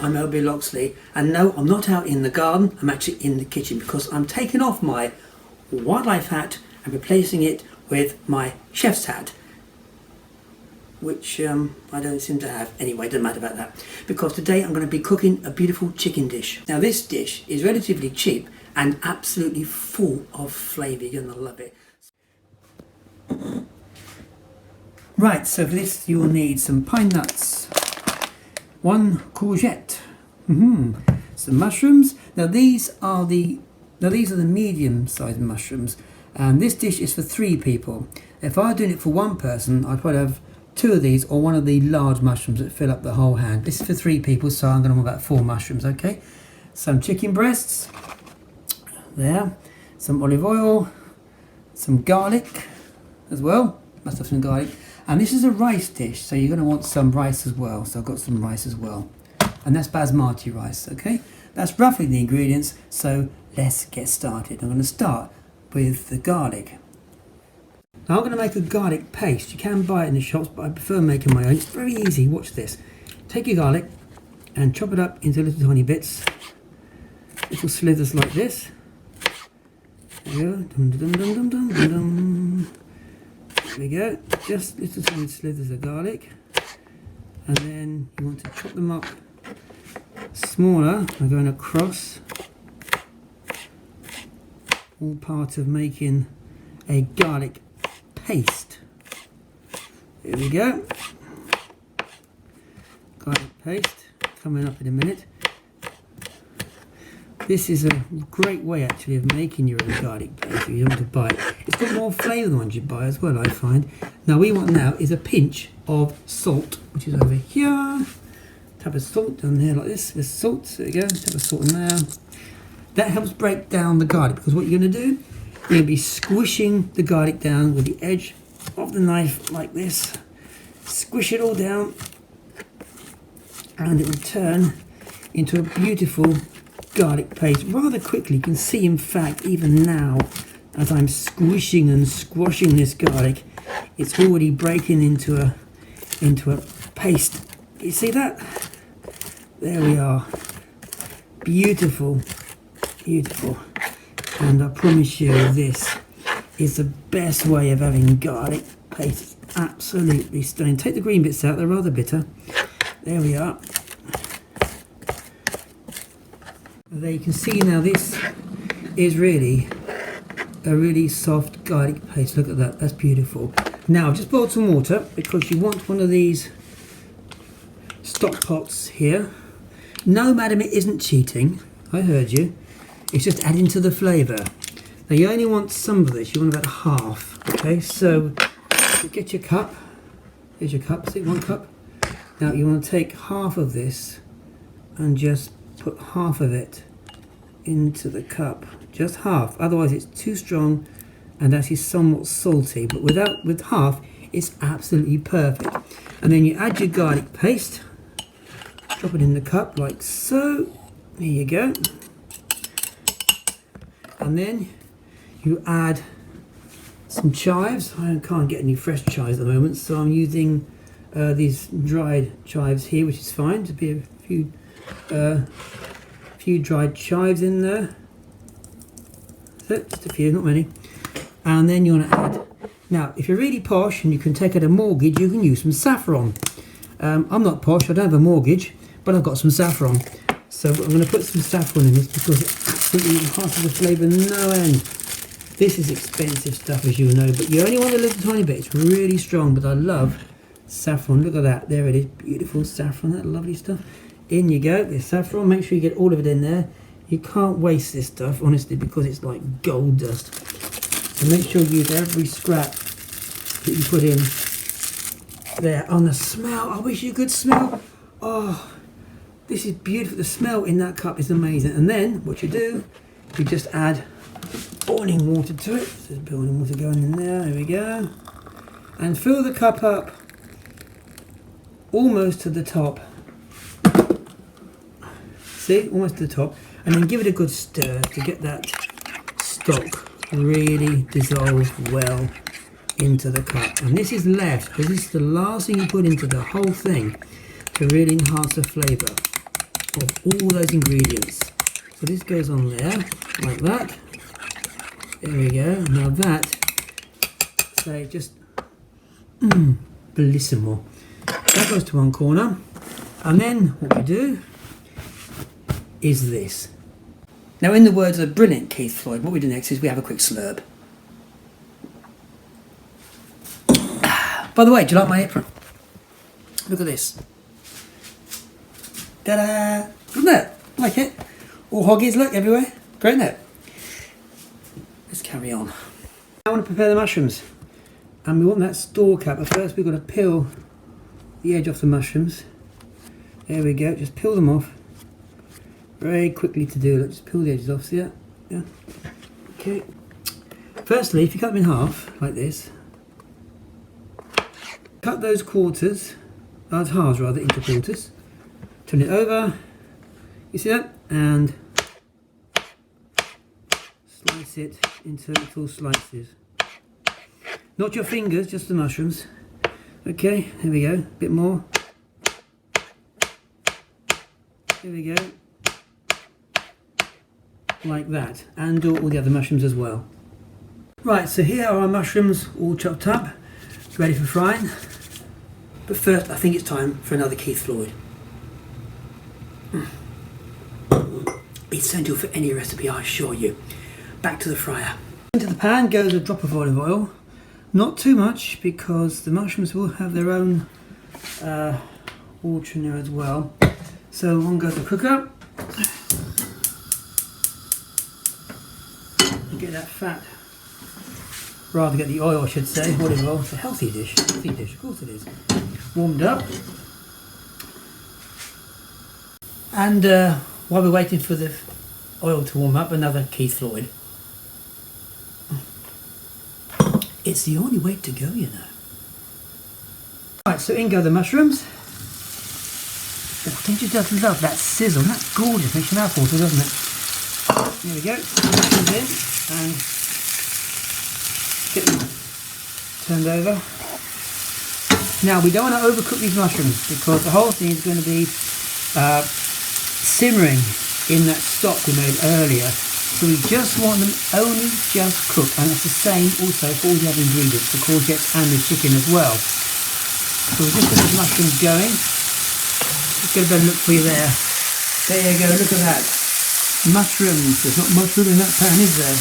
I'm L.B. Loxley, and no, I'm not out in the garden, I'm actually in the kitchen because I'm taking off my wildlife hat and replacing it with my chef's hat, which I don't seem to have. Anyway, doesn't matter about that, because today I'm going to be cooking a beautiful chicken dish. Now this dish is relatively cheap and absolutely full of flavour. You're going to love it. Right, so for this you will need some pine nuts, 1 courgette, some mushrooms. Now these are the medium-sized mushrooms, and this dish is for 3 people. If I were doing it for 1 person, I'd probably have 2 of these or 1 of the large mushrooms that fill up the whole hand. This is for 3 people, so I'm going to want about 4 mushrooms. Okay, some chicken breasts, there, some olive oil, some garlic as well. Must have some garlic. And this is a rice dish, so you're going to want some rice as well. So I've got some rice as well. And that's basmati rice, okay? That's roughly the ingredients, so let's get started. I'm going to start with the garlic. Now I'm going to make a garlic paste. You can buy it in the shops, but I prefer making my own. It's very easy, watch this. Take your garlic and chop it up into little tiny bits. Little slithers like this. There you go. Dum, dum, dum, dum, dum, dum, dum. There we go, just little tiny slithers of garlic, and then you want to chop them up smaller by going across, all part of making a garlic paste. There we go, garlic paste coming up in a minute. This is a great way actually of making your own garlic paste if you want to buy it. It's got more flavour than ones you buy as well, I find. Now we want now is a pinch of salt, which is over here. Tap of salt down there like this with salt. There we go, tap of salt in there. That helps break down the garlic, because what you're going to do, you're going to be squishing the garlic down with the edge of the knife like this. Squish it all down and it will turn into a beautiful garlic paste rather quickly. You can see, in fact, even now as I'm squishing and squashing this garlic, it's already breaking into a paste. You see that? There we are. Beautiful, beautiful. And I promise you, this is the best way of having garlic paste. It's absolutely stunning. Take the green bits out, they're rather bitter. There we are. There you can see now, this is really a really soft garlic paste. Look at that, that's beautiful. Now I've just boiled some water because you want one of these stock pots here. No madam, it isn't cheating, I heard you. It's just adding to the flavour. Now you only want some of this, you want about half. Okay, so get your cup. Here's your cup, see, 1 cup. Now you want to take half of this and just put half of it into the cup, just half, otherwise it's too strong and actually somewhat salty, but with half it's absolutely perfect. And then you add your garlic paste, drop it in the cup like so, there you go, and then you add some chives. I can't get any fresh chives at the moment, so I'm using these dried chives here, which is fine. To be a few dried chives in there. So just a few, not many. And then you want to add. Now, if you're really posh and you can take out a mortgage, you can use some saffron. I'm not posh, I don't have a mortgage, but I've got some saffron. So I'm going to put some saffron in this because it absolutely enhances the flavour no end. This is expensive stuff, as you know, but you only want a little tiny bit. It's really strong, but I love saffron. Look at that, there it is, beautiful saffron, that lovely stuff. In you go with saffron. Make sure you get all of it in there. You can't waste this stuff, honestly, because it's like gold dust. So make sure you use every scrap that you put in there. On the smell, I wish you could smell. Oh, this is beautiful. The smell in that cup is amazing. And then what you do, you just add boiling water to it. There's boiling water going in there. There we go. And fill the cup up almost to the top. See, almost to the top. And then give it a good stir to get that stock really dissolved well into the cup. And this is left, because this is the last thing you put into the whole thing to really enhance the flavour. of all those ingredients. So this goes on there, like that. There we go. Now that, say, just bellissimo. That goes to one corner. And then what we do is this. Now, in the words of the brilliant Keith Floyd, what we do next is we have a quick slurp. By the way, do you like my apron? Look at this. Ta-da! Isn't it? Like it? All hoggies, look, everywhere. Great, isn't it? Let's carry on. I want to prepare the mushrooms. And we want that store cap. But first we've got to peel the edge off the mushrooms. There we go. Just peel them off. Very quickly to do. Let's just peel the edges off. See that? Yeah. Okay. Firstly, if you cut them in half, like this, cut those quarters, halves rather, into quarters. Turn it over. You see that? And slice it into little slices. Not your fingers, just the mushrooms. Okay, here we go. A bit more. Here we go. Like that. And do all the other mushrooms as well. Right, so here are our mushrooms all chopped up, ready for frying. But first, I think it's time for another Keith Floyd. It's essential for any recipe, I assure you. Back to the fryer. Into the pan goes a drop of olive oil. Not too much, because the mushrooms will have their own water in there as well. So on goes the cooker. And get that fat. Rather get the oil, I should say. Olive oil. It's a healthy dish. Healthy dish, of course it is. Warmed up. And while we're waiting for the oil to warm up, another Keith Floyd. It's the only way to go, you know. Right, so in go the mushrooms. Oh, don't you just love that sizzle? That's gorgeous. Makes your mouth water, doesn't it? There we go. Mushrooms in and get them turned over. Now we don't want to overcook these mushrooms because the whole thing is going to be simmering in that stock we made earlier. So we just want them only just cooked, and it's the same also for all the other ingredients, the courgettes and the chicken as well. So we'll just get the mushrooms going. Let's get a better look for you there. There you go, look at that. Mushrooms. There's not much room in that pan, is there?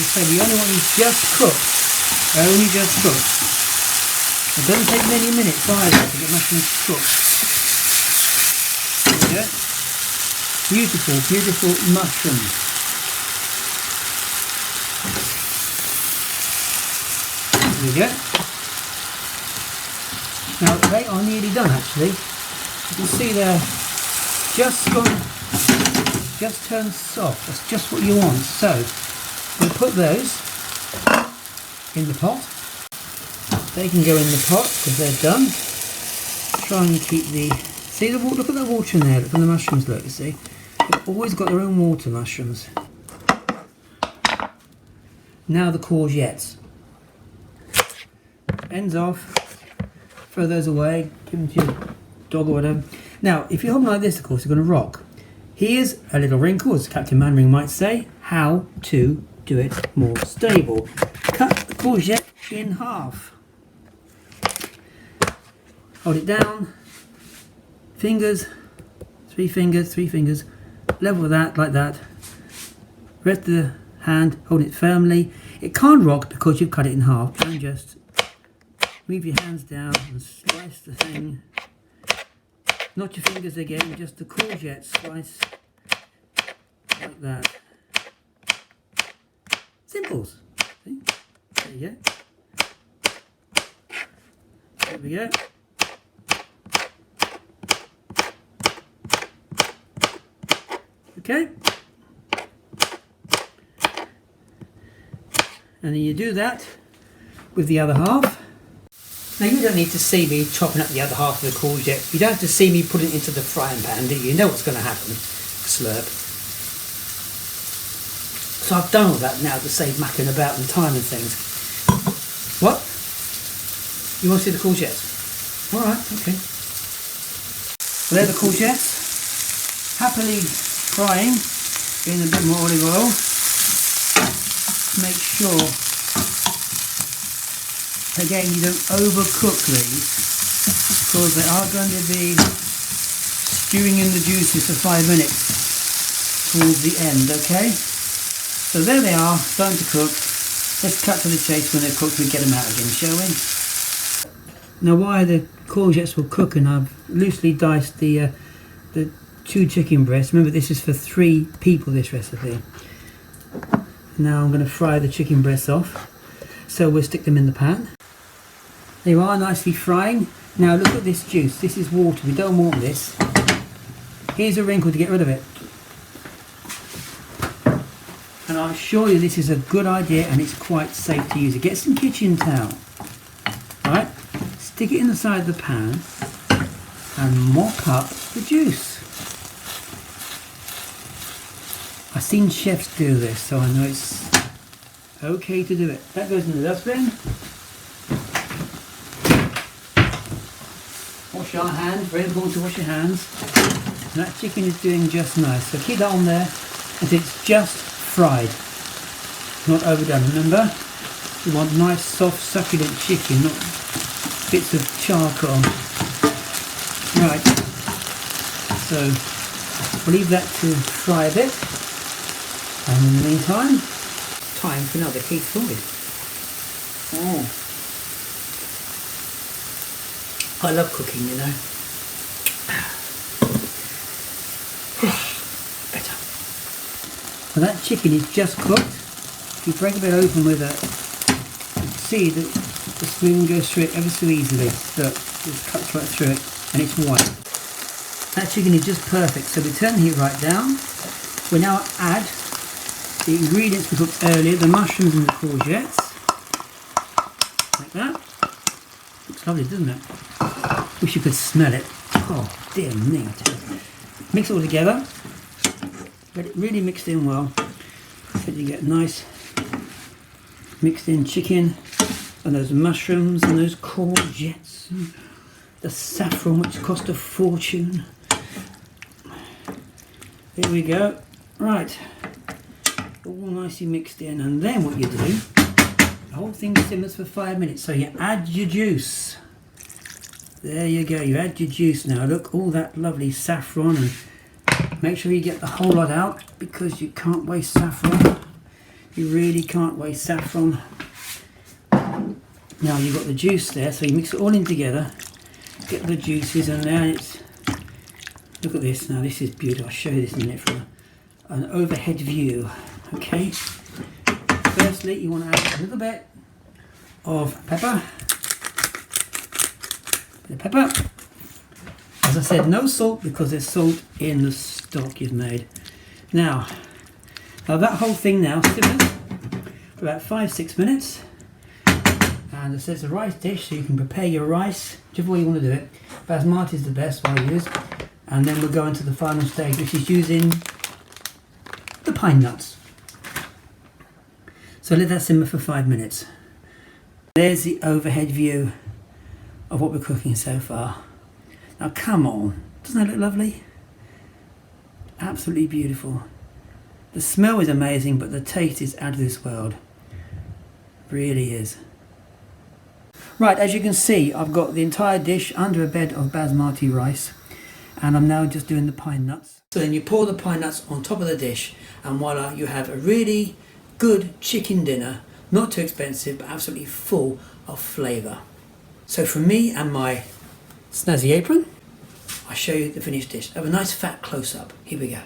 So we only want these just cooked. Only just cooked. It doesn't take many minutes either to get mushrooms cooked. There we go. Beautiful, beautiful mushrooms. There we go. Now they are nearly done actually. You can see they're just turned soft. That's just what you want. So we'll put those in the pot. They can go in the pot because they're done. Try and keep the... See the water? Look at that water in there. Look at the mushrooms, look, you see. They've always got their own water, mushrooms. Now the courgettes. Ends off. Throw those away. Give them to your dog or whatever. Now, if you hold them like this, of course, they're going to rock. Here's a little wrinkle, as Captain Mainwaring might say, how to do it more stable. Cut the courgette in half. Hold it down. Fingers, three fingers, level with that, like that. Rest of the hand, hold it firmly. It can't rock because you've cut it in half. And just move your hands down and slice the thing. Not your fingers again, just the courgette slice like that. Simples. See? There you go. There we go. Okay, and then you do that with the other half. Now you don't need to see me chopping up the other half of the courgette. You don't have to see me putting it into the frying pan, do you? You know what's going to happen. Slurp. So I've done all that now to save mucking about and time and things. What? You want to see the courgette? Alright, okay. So there the courgettes, happily frying in a bit more olive oil. Make sure, again, you don't overcook these because they are going to be stewing in the juices for 5 minutes towards the end, okay? So there they are, starting to cook. Let's cut to the chase. When they're cooked, we get them out again, shall we? Now while the courgettes were cooking, I've loosely diced the 2 chicken breasts. Remember, this is for 3 people, this recipe. Now I'm going to fry the chicken breasts off. So we'll stick them in the pan. They are nicely frying. Now look at this juice. This is water. We don't want this. Here's a wrinkle to get rid of it. And I assure you this is a good idea and it's quite safe to use it. Get some kitchen towel. Right? Stick it in the side of the pan and mop up the juice. I've seen chefs do this, so I know it's okay to do it. That goes in the dustbin. Wash our hands, very important to wash your hands. And that chicken is doing just nice. So keep that on there as it's just fried. Not overdone, remember? You want nice, soft, succulent chicken, not bits of charcoal. Right. So we'll leave that to fry a bit. And in the meantime, time for another Keith Floyd. Oh. I love cooking, you know. Better. Well, that chicken is just cooked. If you break a bit open with it, you can see that the spoon goes through it ever so easily. Look, it cuts right through it, and it's white. That chicken is just perfect. So we turn the heat right down. We now add the ingredients we cooked earlier, the mushrooms and the courgettes. Like that. Looks lovely, doesn't it? Wish you could smell it. Oh dear me. Mix it all together. Get it really mixed in well. So you get nice mixed in chicken and those mushrooms and those courgettes. And the saffron, which cost a fortune. There we go. Right. All nicely mixed in, and then what you do, the whole thing simmers for 5 minutes. So you add your juice. There you go, you add your juice now. Look, all that lovely saffron, and make sure you get the whole lot out because you can't waste saffron. You really can't waste saffron. Now you've got the juice there, so you mix it all in together, get the juices, and now it's, look at this, now this is beautiful. I'll show you this in a minute from an overhead view. Okay, firstly you want to add a little bit of pepper. The pepper. As I said, no salt because there's salt in the stock you've made. Now that whole thing now simmers for about 5-6 minutes. And it says a rice dish, so you can prepare your rice, whichever way you want to do it. Basmati is the best one I use. And then we'll go into the final stage, which is using the pine nuts. So let that simmer for 5 minutes. There's the overhead view of what we're cooking so far. Now come on, doesn't that look lovely? Absolutely beautiful. The smell is amazing, but the taste is out of this world. Really is. Right, as you can see, I've got the entire dish under a bed of basmati rice, and I'm now just doing the pine nuts. So then you pour the pine nuts on top of the dish, and voila, you have a really good chicken dinner, not too expensive, but absolutely full of flavour. So from me and my snazzy apron, I'll show you the finished dish. Have a nice fat close-up. Here we go.